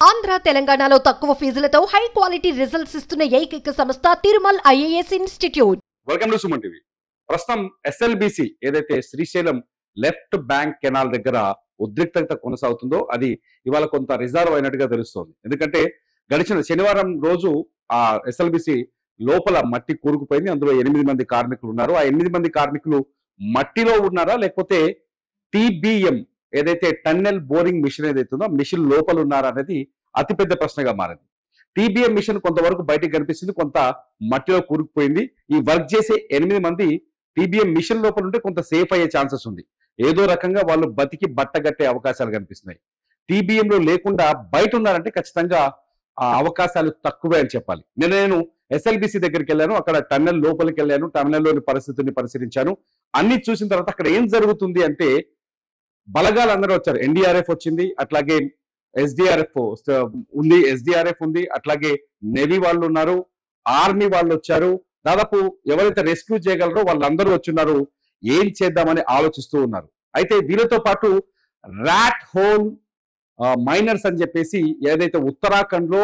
ఆంధ్ర తెలంగాణలో తక్కువ ఫీజులతో high quality results ఇస్తున్న ఏకైక సంస్థ Tirumal IAS institute. Welcome to Suman TV. ప్రస్తుతం ఎస్ఎల్బిసి ఏదైతే శ్రీశైలం లెఫ్ట్ బ్యాంక్ కెనాల్ దగ్గర ఉద్రిక్తత కొనసాగుతుందో అది ఇవాళ కొంత రిజర్వ్ అయినట్టుగా తెలుస్తోంది. ఎందుకంటే గడిచిన శనివారం రోజు ఆ ఎస్ఎల్బిసి లోపల మట్టి కూరుకుపోయింది. అందులో 8 మంది కార్మికులు ఉన్నారు. ఆ 8 మంది కార్మికులు మట్టిలో ఉన్నారా లేకపోతే టీబీఎం ఏదైతే టన్నెల్ బోరింగ్ మిషన్ ఏదైతుందో మిషన్ లోపల ఉన్నారా అనేది అతిపెద్ద ప్రశ్నగా మారింది. టీబీఎం మిషన్ కొంతవరకు బయటకు కనిపిస్తుంది, కొంత మట్టిలో కూరుకుపోయింది. ఈ వర్క్ చేసే 8 మంది టీబీఎం మిషన్ లోపల ఉంటే కొంత సేఫ్ అయ్యే ఛాన్సెస్ ఉంది. ఏదో రకంగా వాళ్ళు బతికి బట్టగట్టే అవకాశాలు కనిపిస్తున్నాయి. టీబీఎం లో లేకుండా బయట ఉన్నారంటే ఖచ్చితంగా ఆ అవకాశాలు తక్కువే అని చెప్పాలి. నేను ఎస్ఎల్బిసి దగ్గరికి వెళ్ళాను, అక్కడ టన్నెల్ లోపలికి వెళ్ళాను, టన్నెల్లోని పరిస్థితిని పరిశీలించాను. అన్ని చూసిన తర్వాత అక్కడ ఏం జరుగుతుంది అంటే బలగాలు అందరూ వచ్చారు. ఎన్డీఆర్ఎఫ్ వచ్చింది, అట్లాగే ఎస్డిఆర్ఎఫ్ ఉంది, ఎస్డిఆర్ఎఫ్ ఉంది, అట్లాగే నేవీ వాళ్ళు ఉన్నారు, ఆర్మీ వాళ్ళు వచ్చారు. దాదాపు ఎవరైతే రెస్క్యూ చేయగలరో వాళ్ళందరూ వచ్చున్నారు. ఏం చేద్దామని ఆలోచిస్తూ ఉన్నారు. అయితే వీళ్ళతో పాటు ర్యాట్ హోల్ మైనర్స్ అని చెప్పేసి ఏదైతే ఉత్తరాఖండ్ లో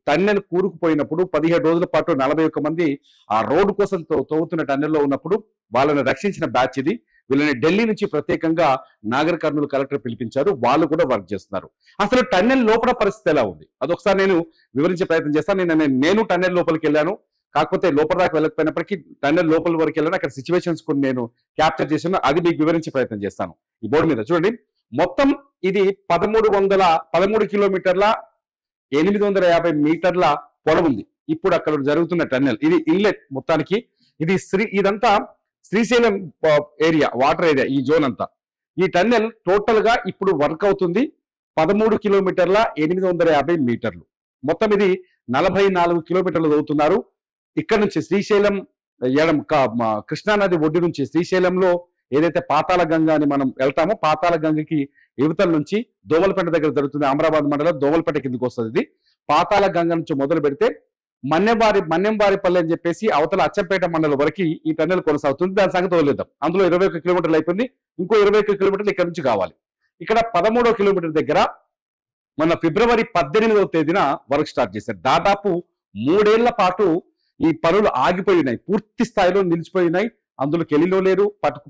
టన్నెల్ కూరుకుపోయినప్పుడు 17 రోజుల పాటు 41 మంది ఆ రోడ్డు కోసం తవ్వుతున్న టన్నెల్లో ఉన్నప్పుడు వాళ్ళని రక్షించిన బ్యాచ్ ఇది. వీళ్ళని ఢిల్లీ నుంచి ప్రత్యేకంగా నాగర్ కర్నూలు కలెక్టర్ పిలిపించారు. వాళ్ళు కూడా వర్క్ చేస్తున్నారు. అసలు టన్నెల్ లోపల పరిస్థితి ఎలా ఉంది అదొకసారి నేను వివరించే ప్రయత్నం చేస్తాను. నేను టన్నెల్ లోపలికి వెళ్ళాను, కాకపోతే లోపల దాకా వెళ్ళకపోయినప్పటికీ టన్నెల్ లోపల వరకు వెళ్ళాను. అక్కడ సిచ్యువేషన్స్ కొన్ని నేను క్యాప్చర్ చేశాను, అది మీకు వివరించే ప్రయత్నం చేస్తాను. ఈ బోర్డు మీద చూడండి, మొత్తం ఇది 13 కిలోమీటర్ల 850 మీటర్ల పొడవుంది. ఇప్పుడు అక్కడ జరుగుతున్న టన్నెల్ ఇది ఇన్లెట్. మొత్తానికి ఇదంతా శ్రీశైలం ఏరియా, వాటర్ ఏరియా, ఈ జోన్ అంతా. ఈ టన్నెల్ టోటల్ గా ఇప్పుడు వర్క్ అవుతుంది 13 కిలోమీటర్ల 850 మీటర్లు. మొత్తం ఇది 44 కిలోమీటర్లు చదువుతున్నారు. ఇక్కడ నుంచి శ్రీశైలం కృష్ణానది ఒడ్డు నుంచి శ్రీశైలంలో ఏదైతే పాతాళ గంగ అని మనం వెళ్తామో పాతాళ గంగకి యువతల నుంచి దోవలపేట దగ్గర జరుగుతుంది. అమరాబాద్ మండలం దోవలపేట కిందకి వస్తుంది. ఇది పాతాళ గంగ నుంచి మొదలు పెడితే మన్నెంవారిపల్లి అని చెప్పేసి అవతల అచ్చంపేట మండలం వరకు ఈ టన్నెల్ కొనసాగుతుంది. దాని సంగతి వదిలేద్దాం. అందులో 21 కిలోమీటర్లు అయిపోయింది, ఇంకో 21 కిలోమీటర్లు ఇక్కడ నుంచి కావాలి. ఇక్కడ 13వ కిలోమీటర్ దగ్గర మన ఫిబ్రవరి 18వ తేదీన వర్క్ స్టార్ట్ చేశారు. దాదాపు 3 ఏళ్ల పాటు ఈ పనులు ఆగిపోయినాయి, పూర్తి స్థాయిలో నిలిచిపోయినాయి. అందులో కెలిలో లేరు,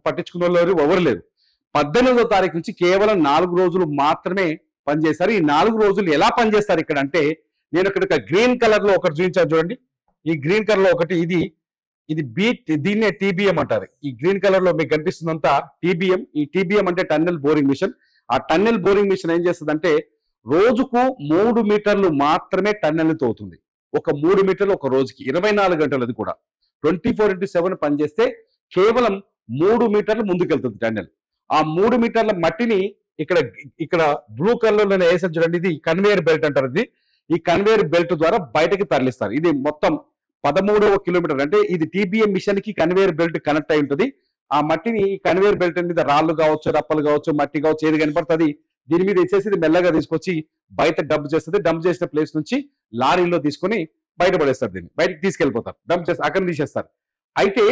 పట్టించుకున్న లేరు, ఎవరు లేరు. 18వ తారీఖు నుంచి కేవలం 4 రోజులు మాత్రమే పనిచేశారు. ఈ 4 రోజులు ఎలా పనిచేస్తారు ఇక్కడ అంటే, నేను ఇక్కడ గ్రీన్ కలర్ లో ఒకటి చూపించాను చూడండి. ఈ గ్రీన్ కలర్ లో ఒకటి ఇది దీన్నే టీబీఎం అంటారు. ఈ గ్రీన్ కలర్ లో మీకు కనిపిస్తుందంతా టీబీఎం. ఈ టీబీఎం అంటే టన్నెల్ బోరింగ్ మిషన్. ఆ టన్నెల్ బోరింగ్ మిషన్ ఏం చేస్తుందంటే రోజుకు 3 మీటర్లు మాత్రమే టన్నెల్ తోవుతుంది. ఒక 3 మీటర్లు ఒక రోజుకి 24 గంటలు, అది కూడా 24/7 పనిచేస్తే కేవలం 3 మీటర్లు ముందుకెళ్తుంది టన్నెల్. ఆ 3 మీటర్ల మట్టిని ఇక్కడ బ్లూ కలర్ లో వేసారు చూడండి, ఇది కన్వేయర్ బెల్ట్ అంటారు. ఈ కన్వేయర్ బెల్ట్ ద్వారా బయటకి తరలిస్తారు. ఇది మొత్తం 13వ కిలోమీటర్. అంటే ఇది టీబీఎం మిషన్ కి కన్వేయర్ బెల్ట్ కనెక్ట్ అయి ఉంటుంది. ఆ మట్టిని కన్వేయర్ బెల్ట్ మీద రాళ్ళు కావచ్చు, రప్పలు కావచ్చు, మట్టి కావచ్చు, ఏది కనపడుతుంది దీని మీద వేసేసి ఇది మెల్లగా తీసుకొచ్చి బయట డంప్ చేస్తుంది. డంప్ చేసిన ప్లేస్ నుంచి లారీలో తీసుకొని బయటపడేస్తారు. దీన్ని బయటకు తీసుకెళ్ళిపోతారు, డంప్ చేస్తారు, అక్కడ తీసేస్తారు. అయితే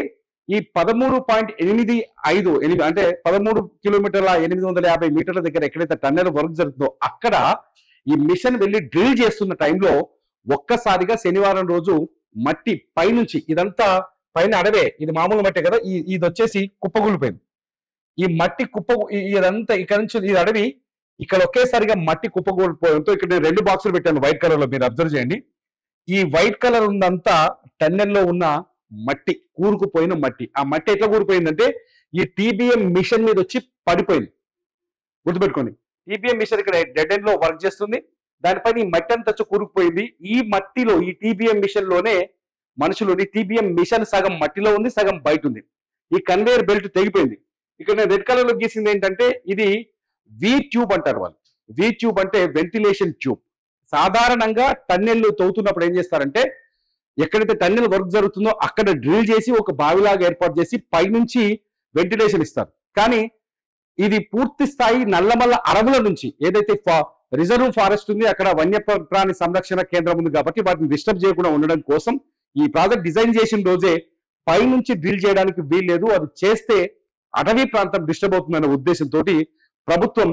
ఈ 13.85 అంటే 13 కిలోమీటర్ల 850 మీటర్ల దగ్గర ఎక్కడైతే టన్నెల్ వర్క్ జరుగుతుందో అక్కడ ఈ మిషన్ వెళ్ళి డ్రిల్ చేస్తున్న టైంలో ఒక్కసారిగా శనివారం రోజు మట్టి పైనుంచి, ఇదంతా పైన అడవే, ఇది మామూలు మట్టే కదా, ఇది వచ్చేసి కుప్పగూలిపోయింది. ఈ మట్టి ఇదంతా ఇక్కడ నుంచి ఇది అడవి, ఇక్కడ ఒకేసారిగా మట్టి కుప్పగూలిపోవడంతో ఇక్కడ నేను 2 బాక్సులు పెట్టాను వైట్ కలర్ లో, మీరు అబ్జర్వ్ చేయండి. ఈ వైట్ కలర్ ఉందంతా టన్నెల్లో ఉన్న మట్టి, కూరుకుపోయిన మట్టి. ఆ మట్టి ఎట్లా కూరిపోయిందంటే ఈ టీబీఎం మిషన్ మీద వచ్చి పడిపోయింది. గుర్తుపెట్టుకోండి, టీబీఎం మిషన్ ఇక్కడ డెడ్ ఎండ్ లో వర్క్ చేస్తుంది, దానిపైన ఈ మట్టి అంతా వచ్చి కూరుకుపోయింది. ఈ మట్టిలో, ఈ టీబీఎం మిషన్ లోనే మనుషులు, టీబీఎం మిషన్ సగం మట్టిలో ఉంది, సగం బయట ఉంది. ఈ కన్వేయర్ బెల్ట్ తెగిపోయింది. ఇక్కడ నేను రెడ్ కలర్ లో గీసింది ఏంటంటే ఇది వి ట్యూబ్ అంటారు వాళ్ళు. వి ట్యూబ్ అంటే వెంటిలేషన్ ట్యూబ్. సాధారణంగా టన్నెల్ తవ్వుతున్నప్పుడు ఏం చేస్తారంటే ఎక్కడైతే టన్నెల్ వర్క్ జరుగుతుందో అక్కడ డ్రిల్ చేసి ఒక బావిలాగా ఏర్పాటు చేసి పైనుంచి వెంటిలేషన్ ఇస్తారు. కానీ ఇది పూర్తి స్థాయి నల్లమల్ల అడవుల నుంచి, ఏదైతే రిజర్వ్ ఫారెస్ట్ ఉంది, అక్కడ వన్యప్రాణి సంరక్షణ కేంద్రం ఉంది కాబట్టి వాటిని డిస్టర్బ్ చేయకుండా ఉండడం కోసం ఈ ప్రాజెక్ట్ డిజైన్ చేసిన రోజే పైనుంచి డ్రిల్ చేయడానికి వీల్లేదు, అది చేస్తే అటవీ ప్రాంతం డిస్టర్బ్ అవుతుందనే ఉద్దేశంతో ప్రభుత్వం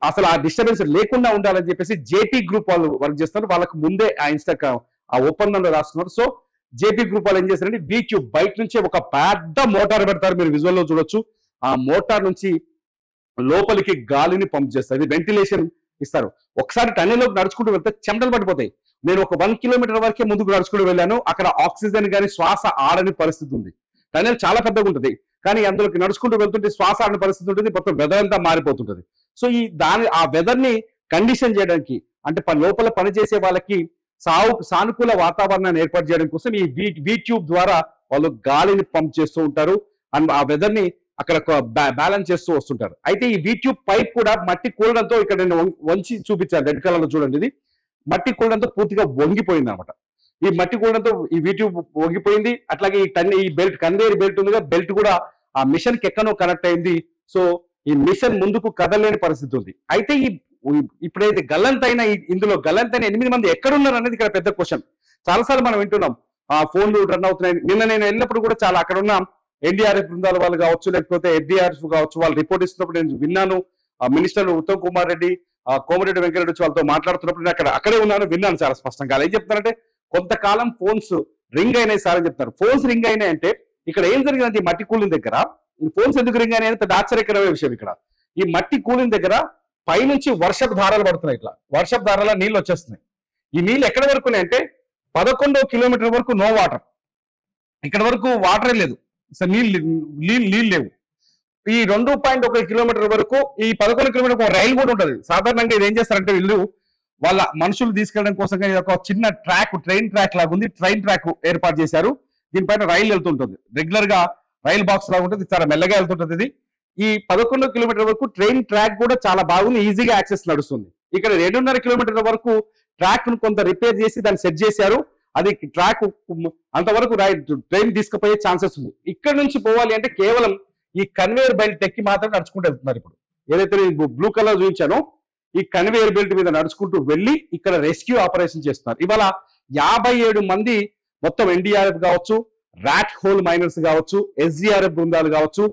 అసలు ఆ డిస్టర్బెన్స్ లేకుండా ఉండాలని చెప్పేసి జేపీ గ్రూప్ వాళ్ళు వర్క్ చేస్తున్నారు. వాళ్ళకు ముందే ఆ ఒప్పందంలో రాస్తున్నారు. సో జేపీ గ్రూప్ వాళ్ళు ఏం చేస్తారంటే వీట్యూబ్ బయట నుంచి ఒక పెద్ద మోటార్ పెడతారు, మీరు విజువల్ లో చూడొచ్చు. ఆ మోటార్ నుంచి లోపలికి గాలిని పంప్ చేస్తారు, ఇది వెంటిలేషన్ ఇస్తారు. ఒకసారి టన్నెల్లోకి నడుచుకుంటూ వెళ్తే చెమటలు పడిపోతాయి. నేను ఒక 1 కిలోమీటర్ వరకే ముందుకు నడుచుకుంటూ వెళ్ళాను, అక్కడ ఆక్సిజన్ కానీ శ్వాస ఆడని పరిస్థితి ఉంది. టన్నెల్ చాలా పెద్దగా ఉంటుంది, కానీ అందులోకి నడుచుకుంటూ వెళ్తుంటే శ్వాస ఆడని పరిస్థితి ఉంటుంది, మొత్తం వెదర్ అంతా మారిపోతుంటది. సో ఆ వెదర్ ని కండిషన్ చేయడానికి, అంటే లోపల పనిచేసే వాళ్ళకి సానుకూల వాతావరణాన్ని ఏర్పాటు చేయడం కోసం ఈ వీట్యూబ్ ద్వారా వాళ్ళు గాలిని పంప్ చేస్తూ ఉంటారు అండ్ ఆ వెదర్ ని అక్కడ బ్యాలెన్స్ చేస్తూ వస్తుంటారు. అయితే ఈ వీట్యూబ్ పైప్ కూడా మట్టి కూలడంతో, ఇక్కడ నేను వంచి చూపించాను రెడ్ కలర్ లో చూడండి, ఇది మట్టి కూలడంతో పూర్తిగా వంగిపోయింది అనమాట. ఈ మట్టి కూలడంతో ఈ వీట్యూబ్ వంగిపోయింది. అట్లాగే ఈ బెల్ట్, కన్వేయర్ బెల్ట్ ఉందిగా, బెల్ట్ కూడా ఆ మిషన్ కి ఎక్కడో కనెక్ట్ అయింది. సో ఈ మిషన్ ముందుకు కదలలేని పరిస్థితి ఉంది. అయితే ఇప్పుడైతే గల్లంతైన ఇందులో గల్లంతైన 8 మంది ఎక్కడున్నారు అనేది ఇక్కడ పెద్ద క్వశ్చన్. చాలాసార్లు మనం వింటున్నాం ఆ ఫోన్లు రన్ అవుతున్నాయి. నిన్న నేను వెళ్ళినప్పుడు కూడా చాలా అక్కడ ఉన్న ఎన్డీఆర్ఎఫ్ బృందాల వాళ్ళు కావచ్చు, లేకపోతే ఎఫ్డీఆర్ఎఫ్ కావచ్చు, వాళ్ళు రిపోర్ట్ ఇస్తున్నప్పుడు నేను విన్నాను. మినిస్టర్ ఉత్తమ్ కుమార్ రెడ్డి, కోమరెడ్డి వెంకరెడ్డి వాళ్ళతో మాట్లాడుతున్నప్పుడు నేను అక్కడే ఉన్నాను, విన్నాను చాలా స్పష్టంగా. ఏం చెప్తారంటే కొంతకాలం ఫోన్స్ రింగ్ అయినాయి సార్ అని చెప్తారు. ఫోన్స్ రింగ్ అయినాయి అంటే ఇక్కడ ఏం జరిగిందంటే ఈ మట్టి కూలిన దగ్గర ఈ ఫోన్స్ ఎందుకు రింగ్ అయినాయి పెద్ద ఆశ్చర్యకరమైన విషయం. ఇక్కడ ఈ మట్టి కూలిన దగ్గర పైనుంచి వర్షపు ధారాలు పడుతున్నాయి, ఇట్లా వర్షపు ధారాల నీళ్ళు వచ్చేస్తున్నాయి. ఈ నీళ్ళు ఎక్కడ వరకు అంటే 11 కిలోమీటర్ వరకు నో వాటర్, ఇక్కడ వరకు వాటరే లేదు, నీళ్ళు లేవు. ఈ 2.1 కిలోమీటర్ వరకు, ఈ 11 కిలోమీటర్ రైలు కూడా ఉంటుంది. సాధారణంగా ఇది ఏం చేస్తారంటే వీళ్ళు వాళ్ళ మనుషులు తీసుకెళ్ళడం కోసం ఒక చిన్న ట్రాక్, ట్రైన్ ట్రాక్ లాగా ఉంది, ట్రైన్ ట్రాక్ ఏర్పాటు చేశారు. దీనిపైన రైలు వెళ్తుంటుంది, రెగ్యులర్ గా రైలు బాక్స్ లాగా ఉంటుంది, చాలా మెల్లగా వెళ్తుంటుంది. ఇది ఈ 11 కిలోమీటర్ వరకు ట్రైన్ ట్రాక్ కూడా చాలా బాగుంది, ఈజీగా యాక్సెస్ నడుస్తుంది. ఇక్కడ 2.5 కిలోమీటర్ల వరకు ట్రాక్ ను కొంత రిపేర్ చేసి దాన్ని సెట్ చేశారు. అది ట్రాక్ అంతవరకు ట్రైన్ తీసుకుపోయే ఛాన్సెస్ ఉంది. ఇక్కడ నుంచి పోవాలి అంటే కేవలం ఈ కన్వేయర్ బెల్ట్ ఎక్కి మాత్రం నడుచుకుంటూ వెళ్తున్నారు. ఇప్పుడు ఏదైతే బ్లూ కలర్ చూపించానో ఈ కన్వేయర్ బెల్ట్ మీద నడుచుకుంటూ వెళ్ళి ఇక్కడ రెస్క్యూ ఆపరేషన్ చేస్తున్నారు. ఇవాళ 57 మంది మొత్తం ఎన్డీఆర్ఎఫ్ కావచ్చు, ర్యాట్ హోల్ మైనర్స్ కావచ్చు, ఎస్డీఆర్ఎఫ్ బృందాలు కావచ్చు,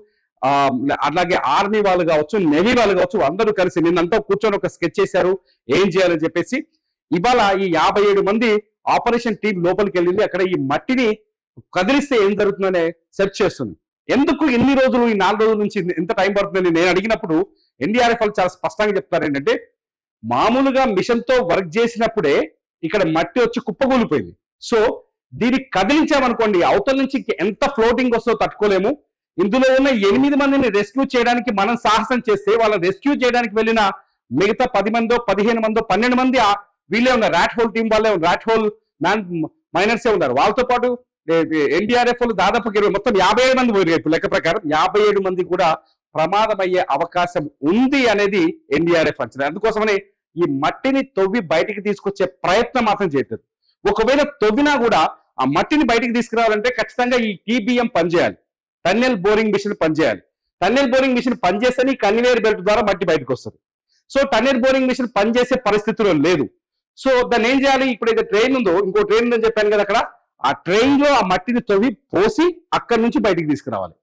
అలాగే ఆర్మీ వాళ్ళు కావచ్చు, నేవీ వాళ్ళు కావచ్చు, అందరూ కలిసి నిన్నంతా కూర్చొని ఒక స్కెచ్ చేశారు ఏం చేయాలని చెప్పేసి. ఇవాళ ఈ 57 మంది ఆపరేషన్ టీం లోపలికి వెళ్ళింది. అక్కడ ఈ మట్టిని కదిలిస్తే ఏం జరుగుతుందనే సెర్చ్ చేస్తుంది. ఎందుకు ఎన్ని రోజులు, ఈ 4 రోజుల నుంచి ఎంత టైం పడుతుందని నేను అడిగినప్పుడు ఎన్డీఆర్ఎఫ్ వాళ్ళు చాలా స్పష్టంగా చెప్తారు ఏంటంటే, మామూలుగా మిషన్ తో వర్క్ చేసినప్పుడే ఇక్కడ మట్టి వచ్చి కుప్పగూలిపోయింది. సో దీన్ని కదిలించామనుకోండి, అవతల నుంచి ఎంత ఫ్లోటింగ్ వస్తుందో తట్టుకోలేము. ఇందులో ఉన్న 8 మందిని రెస్క్యూ చేయడానికి మనం సాహసం చేస్తే, వాళ్ళని రెస్క్యూ చేయడానికి వెళ్ళిన మిగతా 10 మందో 15 మందో 12 మంది వీళ్ళే ఉన్నారు, ర్యాట్ హోల్ టీం వాళ్ళే, ర్యాట్ హోల్ మైనర్సే ఉన్నారు. వాళ్ళతో పాటు ఎన్డీఆర్ఎఫ్ దాదాపు మొత్తం 57 మంది పోయారు. ఇప్పుడు లెక్క ప్రకారం 57 మంది కూడా ప్రమాదం అయ్యే అవకాశం ఉంది అనేది ఎన్డీఆర్ఎఫ్ అంచనా. అందుకోసమనే ఈ మట్టిని తవ్వి బయటికి తీసుకొచ్చే ప్రయత్నం మాత్రం చేయట్లేదు. ఒకవేళ తవ్వినా కూడా ఆ మట్టిని బయటికి తీసుకురావాలంటే ఖచ్చితంగా ఈ టీబీఎం పనిచేయాలి, టన్నెల్ బోరింగ్ మిషన్ పనిచేయాలి. టన్నెల్ బోరింగ్ మిషన్ పనిచేస్తేనే కన్వేయర్ బెల్ట్ ద్వారా మట్టి బయటకు వస్తుంది. సో టన్నెల్ బోరింగ్ మిషన్ పనిచేసే పరిస్థితిలో లేదు. సో దాన్ని ఏం చేయాలి, ఇప్పుడు అయితే ట్రైన్ ఉందో, ఇంకో ట్రైన్ ఉందని చెప్పాను కదా, అక్కడ ఆ ట్రైన్ లో ఆ మట్టిని తవ్వి పోసి అక్కడి నుంచి బయటికి తీసుకురావాలి.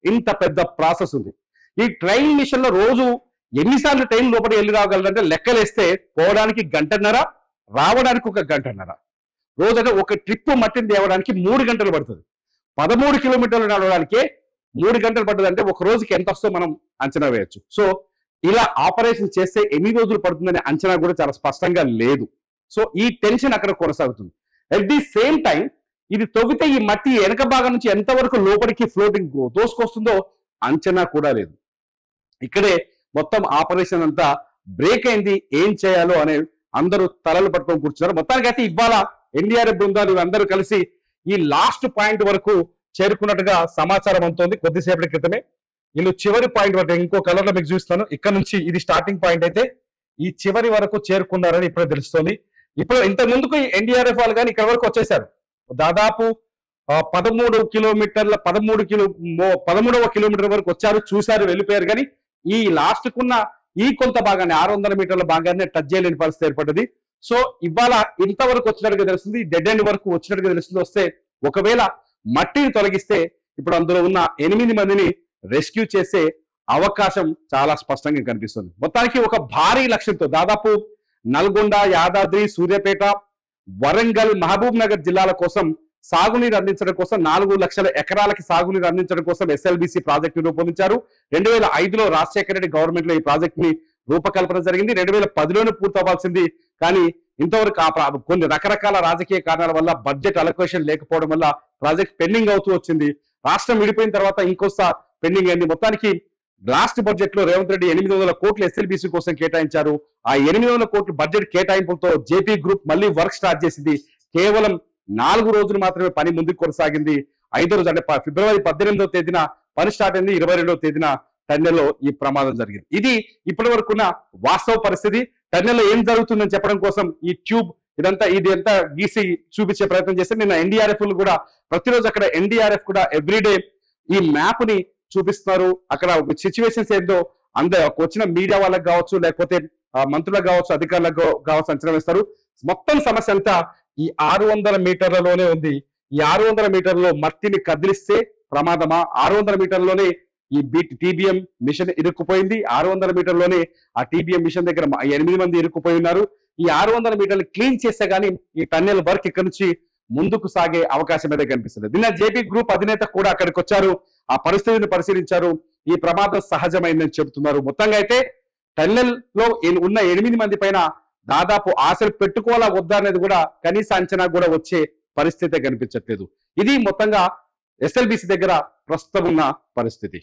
ఇంత పెద్ద ప్రాసెస్ ఉంది. ఈ ట్రైన్ మిషన్ లో రోజు ఎన్నిసార్లు ట్రైన్ లోపలికి వెళ్ళి రాగలరంటే లెక్కలేస్తే పోవడానికి 1.5 గంటన్నర, రావడానికి 1 గంటన్నర. రోజు అంటే ఒక ట్రిప్ మట్టిని తేవడానికి 3 గంటలు పడుతుంది. 13 కిలోమీటర్లు నడవడానికే 3 గంటలు పడుతుంది. అంటే ఒక రోజుకి ఎంత వస్తుందో మనం అంచనా వేయొచ్చు. సో ఇలా ఆపరేషన్ చేస్తే ఎన్ని రోజులు పడుతుందనే అంచనా కూడా చాలా స్పష్టంగా లేదు. సో ఈ టెన్షన్ అక్కడ కొనసాగుతుంది. అట్ ది సేమ్ టైం ఇది తవ్వితే ఈ మట్టి వెనక భాగం నుంచి ఎంతవరకు లోపలికి ఫ్లోటింగ్ దోసుకొస్తుందో అంచనా కూడా లేదు. ఇక్కడే మొత్తం ఆపరేషన్ అంతా బ్రేక్ అయింది. ఏం చేయాలో అనే అందరూ తలలు పట్టుకొని కూర్చున్నారు. మొత్తానికి అయితే ఇవాళ ఎన్డీఆర్ఎఫ్ బృందాలు అందరూ కలిసి ఈ లాస్ట్ పాయింట్ వరకు చేరుకున్నట్టుగా సమాచారం అందుతోంది. కొద్దిసేపటి క్రితమే వీళ్ళు చివరి పాయింట్ వరకు, ఇంకో కలర్ లో మీకు చూస్తాను, ఇక్కడ నుంచి ఇది స్టార్టింగ్ పాయింట్ అయితే ఈ చివరి వరకు చేరుకున్నారని ఇప్పుడే తెలుస్తోంది. ఇప్పుడు ఇంత ముందుకు ఎన్డీఆర్ఎఫ్ వాళ్ళు కానీ ఇక్కడ వరకు వచ్చేసారు. దాదాపు 13 కిలోమీటర్ల 13వ కిలోమీటర్ వరకు వచ్చారు, చూశారు, వెళ్ళిపోయారు. కానీ ఈ లాస్ట్ కున్న ఈ కొంత భాగాన్ని 600 మీటర్ల భాగాన్ని టచ్ చేయలేని పరిస్థితి ఏర్పడ్డది. సో ఇవాళ ఇంతవరకు వచ్చినట్టుగా తెలుస్తుంది, డెడ్ ఎండ్ వరకు వచ్చినట్టుగా తెలుస్తుంది. వస్తే ఒకవేళ మట్టిని తొలగిస్తే ఇప్పుడు అందులో ఉన్న 8 మందిని రెస్క్యూ చేసే అవకాశం చాలా స్పష్టంగా కనిపిస్తుంది. మొత్తానికి ఒక భారీ లక్ష్యంతో దాదాపు నల్గొండ, యాదాద్రి, సూర్యాపేట, వరంగల్, మహబూబ్ నగర్ జిల్లాల కోసం సాగునీరు అందించడం కోసం 4 లక్షల ఎకరాలకి సాగునీరు అందించడం కోసం ఎస్ఎల్బిసి ప్రాజెక్టు రూపొందించారు. 2005లో రాజశేఖర రెడ్డి గవర్నమెంట్ లో ఈ ప్రాజెక్ట్ ని రూపకల్పన జరిగింది. 2010లోనే పూర్తవ్వాల్సింది. కానీ ఇంతవరకు కొన్ని రకరకాల రాజకీయ కారణాల వల్ల బడ్జెట్ అలొకేషన్ లేకపోవడం వల్ల ప్రాజెక్ట్ పెండింగ్ అవుతూ వచ్చింది. రాష్ట్రం విడిపోయిన తర్వాత ఇంకోసా పెండింగ్ అయింది. మొత్తానికి లాస్ట్ బడ్జెట్ లో రేవంత్ రెడ్డి 800 కోట్లు ఎస్ఎల్బిసి కోసం కేటాయించారు. ఆ 800 కోట్ల బడ్జెట్ కేటాయింపులతో జేపీ గ్రూప్ మళ్ళీ వర్క్ స్టార్ట్ చేసింది. కేవలం 4 రోజులు మాత్రమే పని ముందుకు కొనసాగింది. 5వ రోజు అంటే ఫిబ్రవరి 18వ తేదీన పని స్టార్ట్ అయింది. 22వ తేదీన టన్నెల్లో ఈ ప్రమాదం జరిగింది. ఇది ఇప్పటి వరకున్న వాస్తవ పరిస్థితి. టన్నెల్లో ఏం జరుగుతుందని చెప్పడం కోసం ఈ ట్యూబ్ ఇది ఎంత గీసి చూపించే ప్రయత్నం చేస్తే నిన్న ఎన్డీఆర్ఎఫ్ కూడా ప్రతిరోజు అక్కడ ఎన్డీఆర్ఎఫ్ కూడా ఎవ్రీడే ఈ మ్యాప్ ని చూపిస్తున్నారు. అక్కడ సిచ్యువేషన్స్ ఏందో వచ్చిన మీడియా వాళ్ళకి కావచ్చు, లేకపోతే మంత్రులకు కావచ్చు, అధికారులకు కావచ్చు అంచనా వేస్తారు. మొత్తం సమస్య అంతా ఈ 600 మీటర్లలోనే ఉంది. ఈ 600 మీటర్లలో మట్టిని కదిలిస్తే ప్రమాదమా? 600 మీటర్లలోనే ఈ టీబీఎం మిషన్ ఇరుక్కుపోయింది. 600 మీటర్లోనే ఆ టీబీఎం మిషన్ దగ్గర 8 మంది ఇరుక్కుపోయి ఉన్నారు. ఈ 600 మీటర్లు క్లీన్ చేస్తే గానీ ఈ టన్నెల్ వర్క్ ఇక్కడ నుంచి ముందుకు సాగే అవకాశం అయితే కనిపిస్తుంది. నిన్న జేపీ గ్రూప్ అధినేత కూడా అక్కడికి వచ్చారు. ఆ పరిస్థితిని పరిశీలించారు. ఈ ప్రమాదం సహజమైందని చెబుతున్నారు. మొత్తంగా అయితే టన్నెల్ లో ఉన్న 8 మంది పైన దాదాపు ఆశలు పెట్టుకోవాలా వద్దా అనేది కూడా కనీస అంచనా కూడా వచ్చే పరిస్థితి కనిపించట్లేదు. ఇది మొత్తంగా ఎస్ఎల్బిసి దగ్గర ప్రస్తుతం ఉన్న పరిస్థితి.